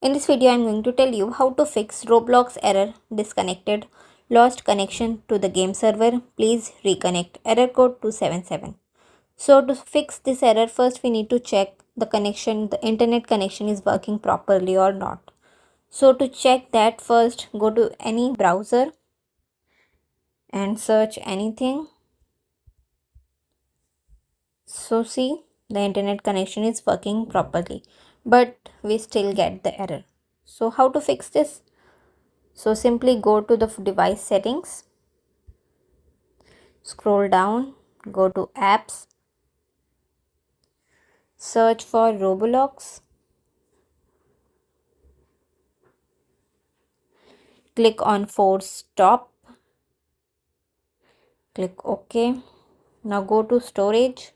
In this video, I am going to tell you how to fix Roblox error disconnected, lost connection to the game server. Please reconnect. Error code 277. So to fix this error, first we need to check the internet connection is working properly or not. So to check that, first go to any browser and search anything. So see, the internet connection is working properly, but we still get the error. So how to fix this? So simply go to the device settings, scroll down, go to apps, search for ROBLOX, click on force stop, click OK. Now go to storage,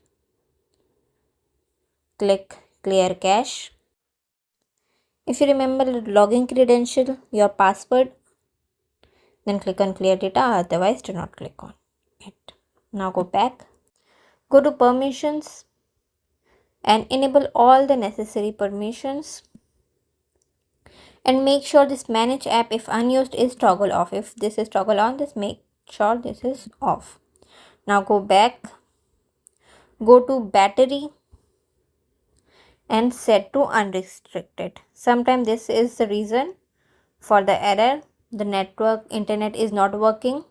click clear cache. If you remember the login credential, your password, then click on clear data, otherwise do not click on it. Now go back, go to permissions and enable all the necessary permissions and make sure this manage app if unused is toggle off. If this is toggle on, this make sure this is off. Now go back, go to battery and set to unrestricted. Sometimes this is the reason for the error. The internet is not working,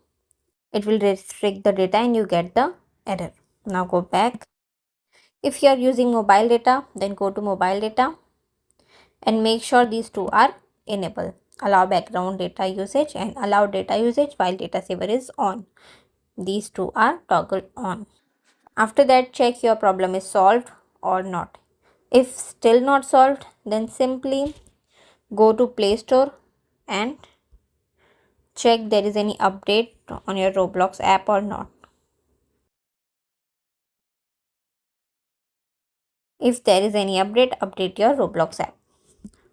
it will restrict the data and you get the error. Now go back. If you are using mobile data, then go to mobile data and make sure these two are enabled. Allow background data usage and allow data usage while data saver is on. These two are toggled on. After that, check your problem is solved or not. If still not solved, then simply go to Play Store and check there is any update on your Roblox app or not. If there is any update, update your Roblox app.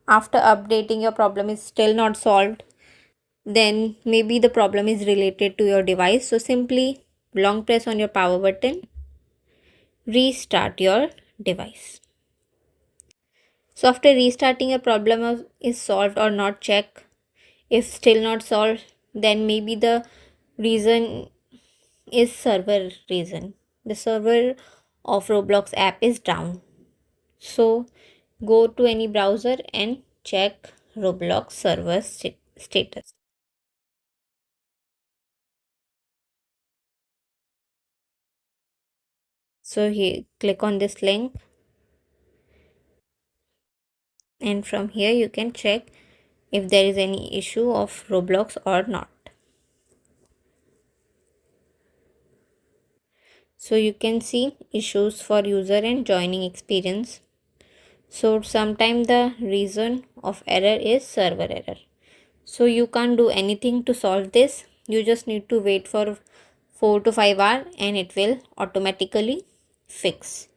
After updating, your problem is still not solved, then maybe the problem is related to your device. So simply long press on your power button, restart your device. So after restarting, your problem is solved or not, check. If still not solved, then maybe the reason is server reason. The server of Roblox app is down. So go to any browser and check Roblox server status. So here click on this link and from here you can check if there is any issue of Roblox or not. So you can see issues for user and joining experience. So sometimes the reason of error is server error. So you can't do anything to solve this. You just need to wait for 4 to 5 hours and it will automatically fix.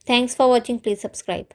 Thanks for watching. Please subscribe.